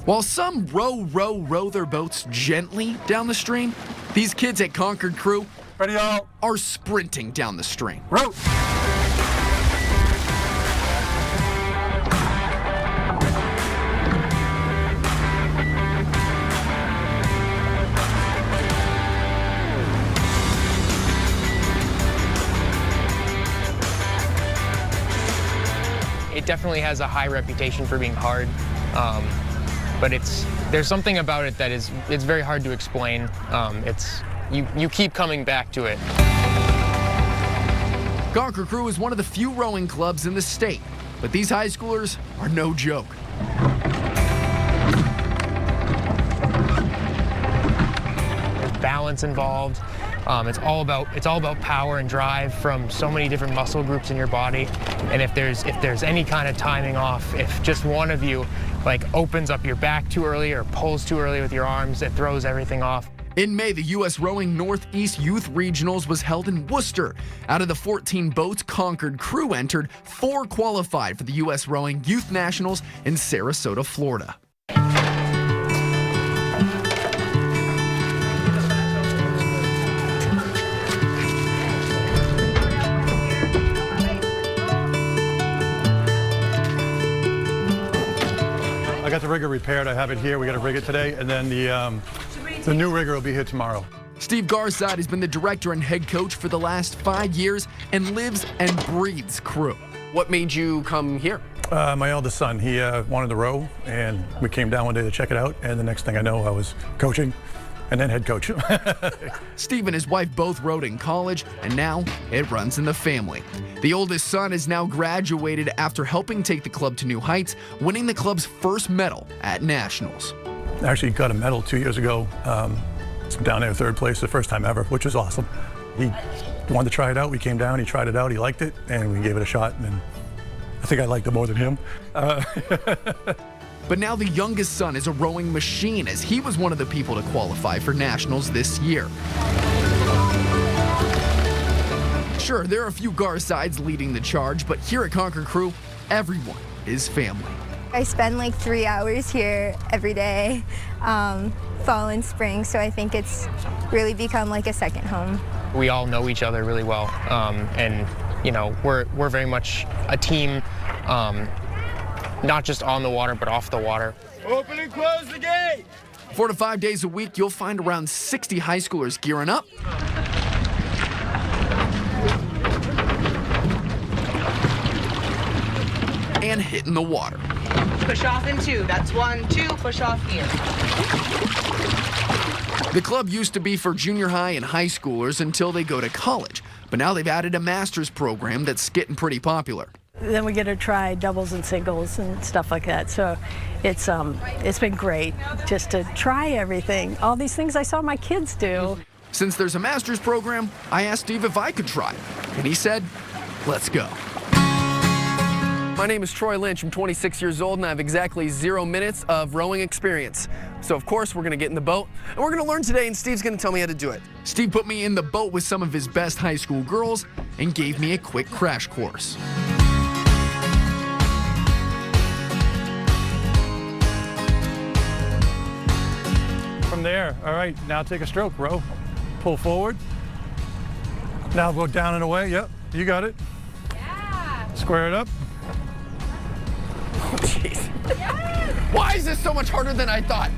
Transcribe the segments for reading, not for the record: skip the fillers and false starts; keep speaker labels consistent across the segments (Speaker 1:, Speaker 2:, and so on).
Speaker 1: While some row their boats gently down the stream, these kids at Concord Crew
Speaker 2: Ready, all.
Speaker 1: Are sprinting down the stream.
Speaker 2: Row.
Speaker 3: It definitely has a high reputation for being hard, but there's something about it that it's very hard to explain. You keep coming back to it.
Speaker 1: Concord Crew is one of the few rowing clubs in the state, but these high schoolers are no joke.
Speaker 3: There's balance involved. It's all about power and drive from so many different muscle groups in your body. And if there's any kind of timing off, if just one of you opens up your back too early or pulls too early with your arms, it throws everything off.
Speaker 1: In May, the U.S. Rowing Northeast Youth Regionals was held in Worcester. Out of the 14 boats Concord Crew entered, 4 qualified for the U.S. Rowing Youth Nationals in Sarasota, Florida.
Speaker 2: I got the rigger repaired. I have it here. We got to rig it today, and then the new rigger will be here tomorrow.
Speaker 1: Steve Garside has been the director and head coach for the last 5 years and lives and breathes Crew. What made you come here?
Speaker 2: My eldest son, he wanted to row, and we came down one day to check it out, and the next thing I know, I was coaching and then head coach.
Speaker 1: Steve and his wife both rowed in college, and now it runs in the family. The oldest son is now graduated after helping take the club to new heights, winning the club's first medal at Nationals.
Speaker 2: I actually got a medal 2 years ago, down there 3rd place, the first time ever, which was awesome. He wanted to try it out. We came down, he tried it out, he liked it, and we gave it a shot, and I think I liked it more than him.
Speaker 1: But now the youngest son is a rowing machine, as he was one of the people to qualify for Nationals this year. Sure, there are a few Garsides leading the charge, but here at Concord Crew, everyone is family.
Speaker 4: I spend 3 hours here every day, fall and spring, so I think it's really become a second home.
Speaker 3: We all know each other really well, and we're very much a team. Not just on the water, but off the water.
Speaker 5: Open and close the gate!
Speaker 1: 4 to 5 days a week, you'll find around 60 high schoolers gearing up and hitting the water.
Speaker 6: Push off in 2. That's 1, 2, push off here.
Speaker 1: The club used to be for junior high and high schoolers until they go to college, but now they've added a master's program that's getting pretty popular.
Speaker 7: Then we get to try doubles and singles and stuff like that. So it's been great just to try everything. All these things I saw my kids do.
Speaker 1: Since there's a master's program, I asked Steve if I could try, and he said, let's go. My name is Troy Lynch. I'm 26 years old, and I have exactly 0 minutes of rowing experience. So, of course, we're going to get in the boat, and we're going to learn today, and Steve's going to tell me how to do it. Steve put me in the boat with some of his best high school girls and gave me a quick crash course.
Speaker 2: From there, all right, now take a stroke, row. Pull forward. Now go down and away. Yep, you got it.
Speaker 6: Yeah.
Speaker 2: Square it up.
Speaker 1: Oh, jeez. Yes. Why is this so much harder than I thought?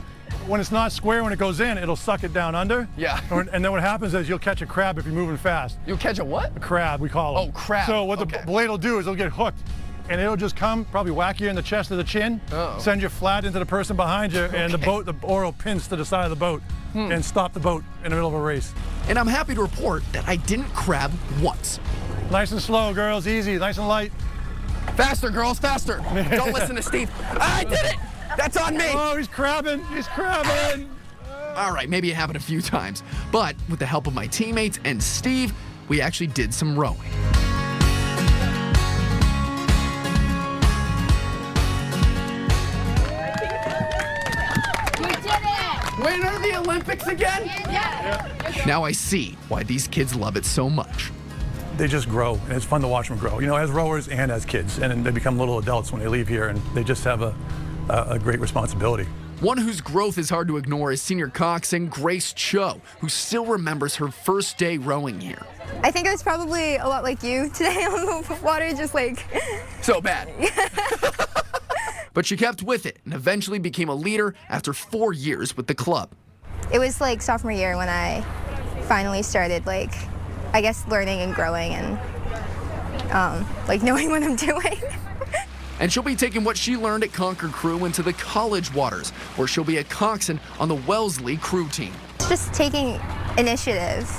Speaker 2: When it's not square, when it goes in, it'll suck it down under.
Speaker 1: Yeah.
Speaker 2: And then what happens is you'll catch a crab if you're moving fast.
Speaker 1: You'll catch a what?
Speaker 2: A crab, we call it.
Speaker 1: Oh, crab.
Speaker 2: So what the blade will do is it'll get hooked, and it'll just come, probably whack you in the chest or the chin, send you flat into the person behind you, and the oar will pinch to the side of the boat and stop the boat in the middle of a race.
Speaker 1: And I'm happy to report that I didn't crab once.
Speaker 2: Nice and slow, girls, easy, nice and light.
Speaker 1: Faster, girls, faster. Don't listen to Steve. I did it! That's on me!
Speaker 2: Oh, he's crabbing, he's crabbing.
Speaker 1: All right, maybe it happened a few times, but with the help of my teammates and Steve, we actually did some rowing. Winner of the Olympics again?
Speaker 6: Yeah.
Speaker 1: Now I see why these kids love it so much.
Speaker 2: They just grow, and it's fun to watch them grow, as rowers and as kids, and they become little adults when they leave here, and they just have a great responsibility.
Speaker 1: One whose growth is hard to ignore is senior coxswain Grace Cho, who still remembers her first day rowing here.
Speaker 4: I think I was probably a lot like you today on the water, just like...
Speaker 1: So bad. But she kept with it and eventually became a leader after 4 years with the club.
Speaker 4: It was like sophomore year when I finally started, like, I guess learning and growing and like knowing what I'm doing.
Speaker 1: And she'll be taking what she learned at Concord Crew into the college waters, where she'll be a coxswain on the Wellesley crew team.
Speaker 4: Just taking initiative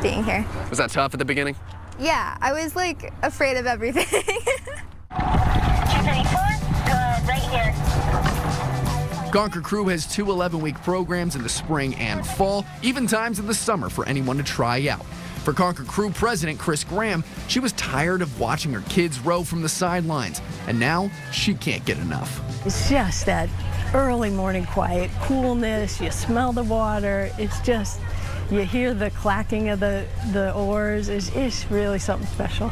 Speaker 4: being here.
Speaker 1: Was that tough at the beginning?
Speaker 4: Yeah, I was like afraid of everything.
Speaker 8: 234, right here.
Speaker 1: Concord Crew has 2 11-week programs in the spring and fall, even times in the summer for anyone to try out. For Concord Crew president Chris Graham, she was tired of watching her kids row from the sidelines, and now she can't get enough.
Speaker 7: It's just that early morning quiet, coolness, you smell the water, it's just, you hear the clacking of the oars, it's really something special.